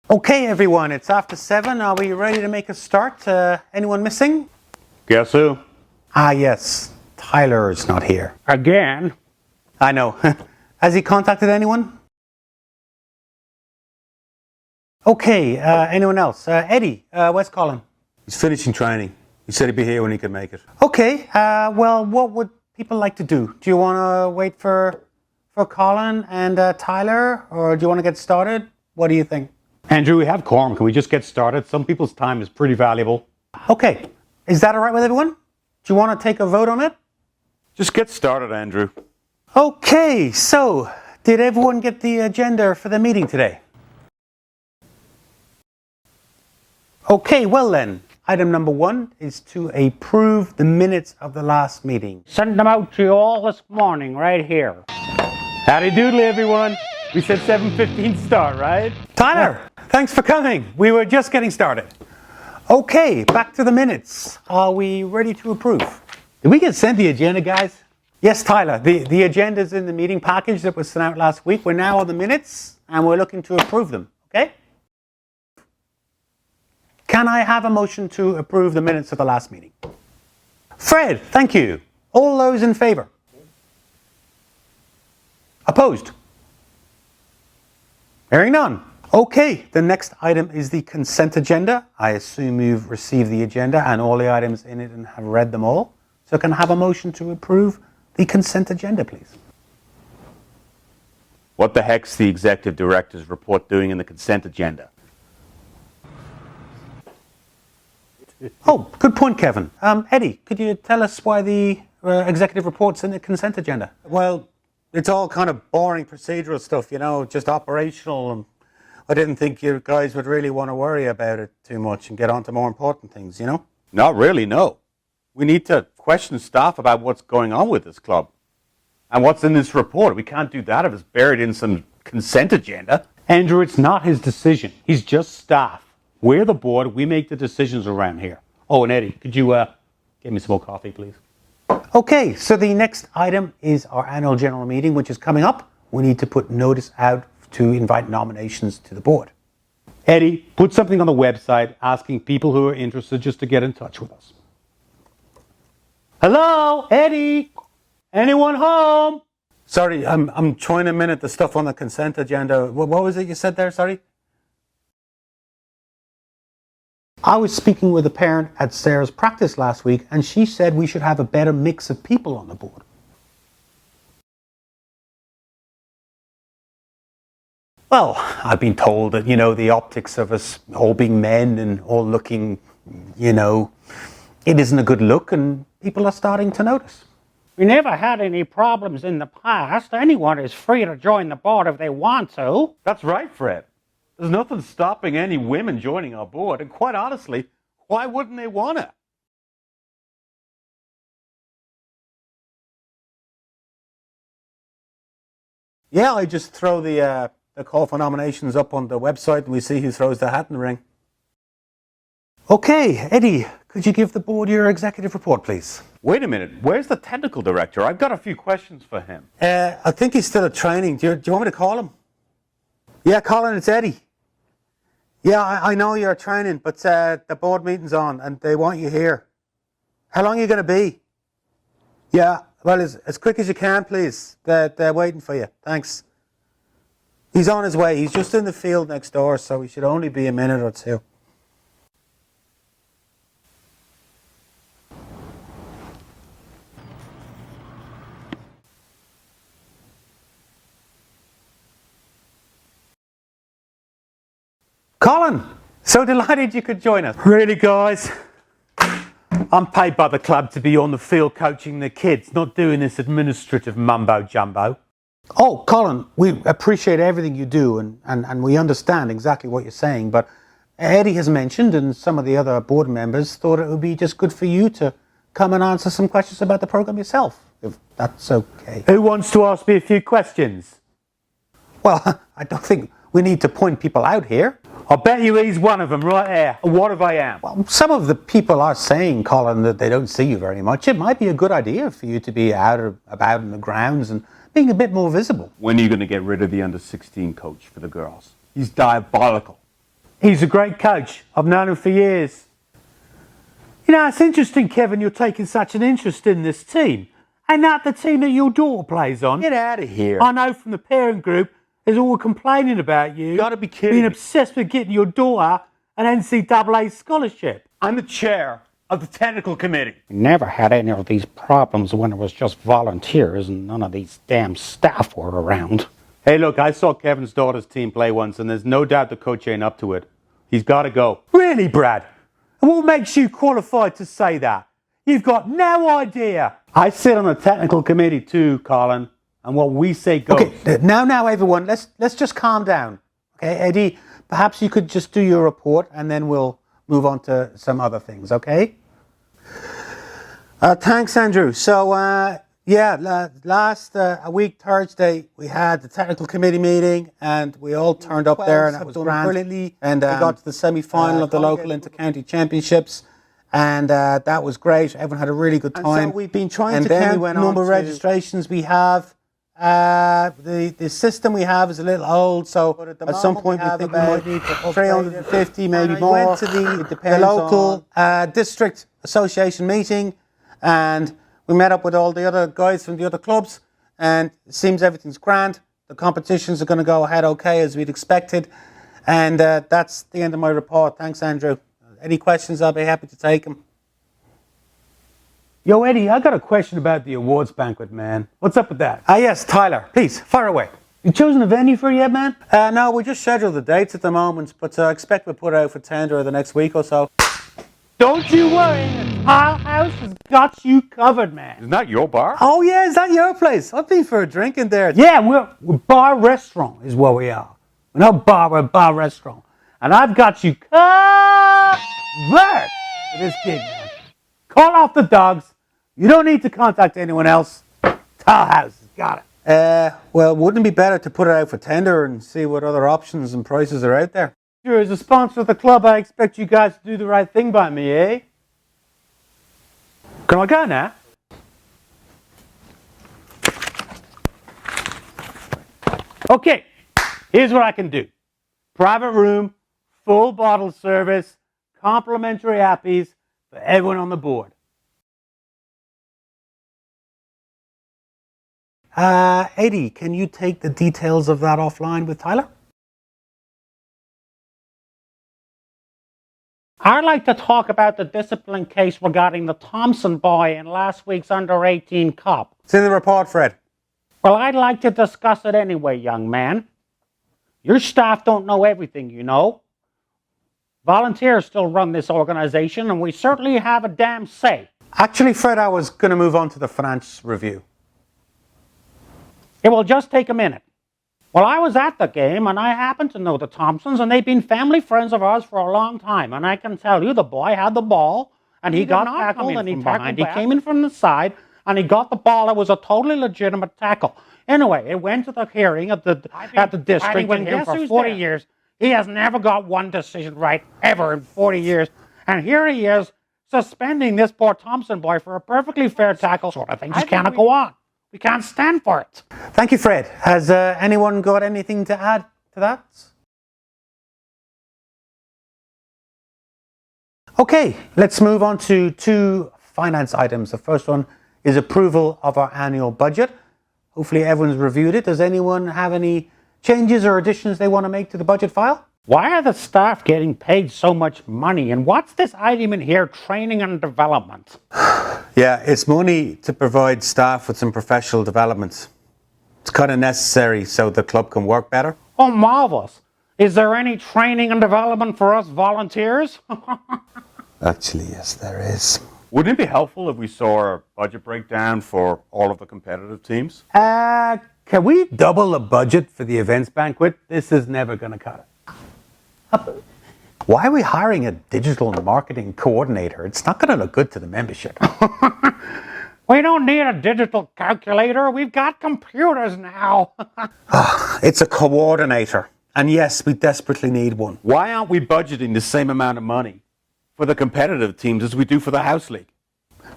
Okay, everyone, it's after 7. Are we ready to make a start? Anyone missing? Guess who? Ah, yes. Tyler is not here. Again? I know. Has he contacted anyone? Okay, anyone else? Eddie, where's Colin? He's finishing training. He said he'd be here when he could make it. Okay, well, what would people like to do? Do you want to wait for Colin and Tyler, or do you want to get started? What do you think? Andrew, we have quorum. Can we just get started? Some people's time is pretty valuable. Okay, is that all right with everyone? Do you want to take a vote on it? Just get started, Andrew. Okay, so did everyone get the agenda for the meeting today? Okay, well then, item number 1 is to approve the minutes of the last meeting. Send them out to you all this morning, right here. Howdy doodly, everyone. We said 7:15 start, right? Tyler, thanks for coming. We were just getting started. Okay, back to the minutes. Are we ready to approve? Did we get sent the agenda, guys? Yes, Tyler, the agenda's in the meeting package that was sent out last week. We're now on the minutes and we're looking to approve them, okay? Can I have a motion to approve the minutes of the last meeting? Fred, thank you. All those in favor? Opposed? Hearing none. Okay, the next item is the consent agenda. I assume you've received the agenda and all the items in it and have read them all. So can I have a motion to approve the consent agenda, please? What the heck's the executive director's report doing in the consent agenda? Oh, good point, Kevin. Eddie, could you tell us why the executive report's in the consent agenda? Well, it's all kind of boring procedural stuff, you know, just operational. And I didn't think you guys would really want to worry about it too much and get on to more important things, you know? Not really, no. We need to question staff about what's going on with this club. And what's in this report. We can't do that if it's buried in some consent agenda. Andrew, it's not his decision. He's just staff. We're the board. We make the decisions around here. Oh, and Eddie, could you get me some more coffee, please? Okay, so the next item is our annual general meeting, which is coming up. We need to put notice out to invite nominations to the board. Eddie, put something on the website asking people who are interested just to get in touch with us. Hello, Eddie? Anyone home? Sorry, I'm trying to minute the stuff on the consent agenda. What was it you said there, sorry? I was speaking with a parent at Sarah's practice last week, and she said we should have a better mix of people on the board. Well, I've been told that, you know, the optics of us all being men and all looking, you know, it isn't a good look, and people are starting to notice. We never had any problems in the past. Anyone is free to join the board if they want to. That's right, Fred. There's nothing stopping any women joining our board. And quite honestly, why wouldn't they want to? Yeah, I just throw the call for nominations up on the website and we see who throws the hat in the ring. Okay, Eddie, could you give the board your executive report, please? Wait a minute. Where's the technical director? I've got a few questions for him. I think he's still at training. Do you want me to call him? Yeah, Colin, it's Eddie. Yeah, I know you're training, but the board meeting's on and they want you here. How long are you going to be? Yeah, well, as quick as you can, please. They're waiting for you. Thanks. He's on his way. He's just in the field next door, so he should only be a minute or two. Colin, so delighted you could join us. Really, guys? I'm paid by the club to be on the field coaching the kids, not doing this administrative mumbo-jumbo. Oh, Colin, we appreciate everything you do and we understand exactly what you're saying, but Eddie has mentioned and some of the other board members thought it would be just good for you to come and answer some questions about the program yourself, if that's okay. Who wants to ask me a few questions? Well, I don't think we need to point people out here. I bet you he's one of them right there. What if I am? Well, some of the people are saying, Colin, that they don't see you very much. It might be a good idea for you to be about in the grounds and being a bit more visible. When are you going to get rid of the under-16 coach for the girls? He's diabolical. He's a great coach. I've known him for years. You know, it's interesting, Kevin, you're taking such an interest in this team. Ain't that the team that your daughter plays on? Get out of here. I know from the parent group, there's all complaining about you. You gotta be kidding Being me. obsessed with getting your daughter an NCAA scholarship. I'm the chair of the technical committee. We never had any of these problems when it was just volunteers and none of these damn staff were around. Hey, look, I saw Kevin's daughter's team play once, and there's no doubt the coach ain't up to it. He's got to go. Really, Brad? And what makes you qualified to say that? You've got no idea. I sit on the technical committee too, Colin, and what we say goes. Okay, now everyone, let's just calm down. Okay, Eddie, perhaps you could just do your report and then we'll move on to some other things, okay? Thanks, Andrew. So, last week, Thursday, we had the technical committee meeting and we all turned up there and that was grand. Brilliantly. And we got to the semi-final of the local inter-county championships and that was great. Everyone had a really good time. And so we've been trying to count the number of registrations we have. The system we have is a little old, so at some point we think we might need 350, maybe more. We went to the local district association meeting and we met up with all the other guys from the other clubs and it seems everything's grand. The competitions are going to go ahead okay as we'd expected and that's the end of my report. Thanks, Andrew. Any questions, I'll be happy to take them. Yo, Eddie, I got a question about the awards banquet, man. What's up with that? Yes, Tyler, please, fire away. You chosen a venue for it yet, man? No, we just scheduled the dates at the moment, but I expect we'll put it out for tender the next week or so. Don't you worry, the Tile House has got you covered, man. Isn't that your bar? Oh yeah, is that your place? I've been for a drink in there. Yeah, we're bar restaurant is what we are. We're not bar, we're bar restaurant. And I've got you covered for this gig, man. Call off the dogs. You don't need to contact anyone else. Tile House has got it. Well, wouldn't it be better to put it out for tender and see what other options and prices are out there? Sure, as a sponsor of the club, I expect you guys to do the right thing by me, eh? Can I go now? Okay, here's what I can do. Private room, full bottle service, complimentary appies for everyone on the board. Eddie, can you take the details of that offline with Tyler? I'd like to talk about the discipline case regarding the Thompson boy in last week's under-18 Cup. It's in the report, Fred. Well, I'd like to discuss it anyway, young man. Your staff don't know everything, you know. Volunteers still run this organization, and we certainly have a damn say. Actually, Fred, I was going to move on to the finance review. It will just take a minute. Well, I was at the game, and I happen to know the Thompsons, and they've been family friends of ours for a long time. And I can tell you, the boy had the ball, and he got tackled, and he tackled. He came in from the side, and he got the ball. It was a totally legitimate tackle. Anyway, it went to the hearing at the district with him for 40 years. He has never got one decision right, ever, in 40 years. And here he is, suspending this poor Thompson boy for a perfectly fair tackle sort of thing. Just cannot go on. We can't stand for it. Thank you, Fred. Has anyone got anything to add to that? Okay, let's move on to two finance items. The first one is approval of our annual budget. Hopefully everyone's reviewed it. Does anyone have any changes or additions they want to make to the budget file? Why are the staff getting paid so much money? And what's this item in here, training and development? Yeah, it's money to provide staff with some professional development. It's kind of necessary so the club can work better. Oh, marvelous. Is there any training and development for us volunteers? Actually, yes, there is. Wouldn't it be helpful if we saw a budget breakdown for all of the competitive teams? Can we double the budget for the events banquet? This is never going to cut it. Why are we hiring a digital marketing coordinator? It's not going to look good to the membership. We don't need a digital calculator. We've got computers now. It's a coordinator. And yes, we desperately need one. Why aren't we budgeting the same amount of money for the competitive teams as we do for the House League?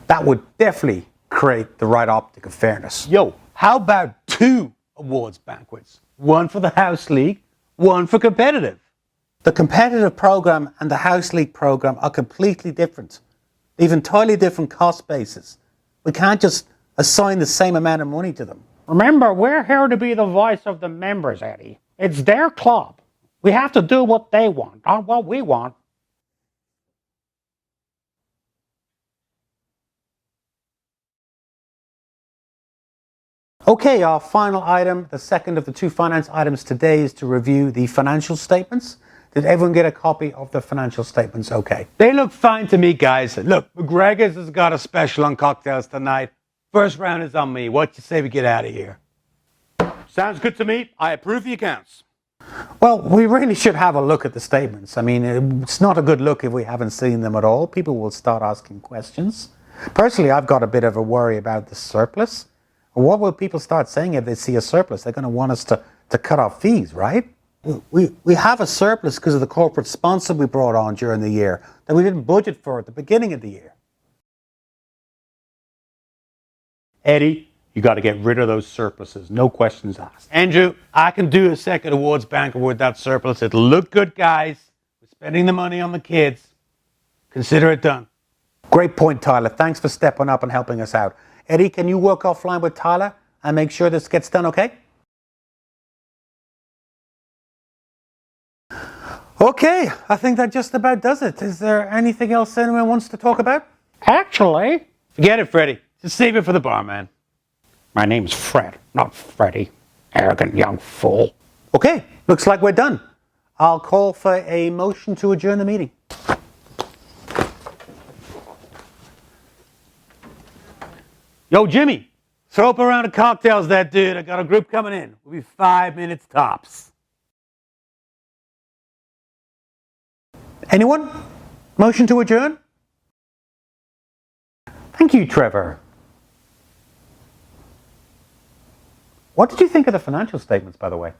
That would definitely create the right optic of fairness. Yo, how about 2 awards banquets? One for the House League, one for competitive. The competitive program and the House League program are completely different. They have entirely different cost bases. We can't just assign the same amount of money to them. Remember, we're here to be the voice of the members, Eddie. It's their club. We have to do what they want, not what we want. Okay, our final item, the second of the two finance items today, is to review the financial statements. Did everyone get a copy of the financial statements okay? They look fine to me, guys. Look, McGregor's has got a special on cocktails tonight. First round is on me. What you say we get out of here? Sounds good to me. I approve the accounts. Well, we really should have a look at the statements. I mean, it's not a good look if we haven't seen them at all. People will start asking questions. Personally, I've got a bit of a worry about the surplus. What will people start saying if they see a surplus? They're going to want us to cut off fees, right? We have a surplus because of the corporate sponsor we brought on during the year that we didn't budget for at the beginning of the year. Eddie, you got to get rid of those surpluses. No questions asked. Andrew, I can do a second awards banquet with that surplus. It'll look good, guys. We're spending the money on the kids. Consider it done. Great point, Tyler. Thanks for stepping up and helping us out. Eddie, can you work offline with Tyler and make sure this gets done okay? Okay, I think that just about does it. Is there anything else anyone wants to talk about? Actually, Forget it, Freddie. Just save it for the bar, man. my name's Fred, not Freddie. Arrogant young fool. Okay, looks like we're done. I'll call for a motion to adjourn the meeting. Yo, Jimmy, throw up a round of cocktails there, dude. I got a group coming in. We'll be 5 minutes tops. Anyone? Motion to adjourn? Thank you, Trevor. What did you think of the financial statements, by the way?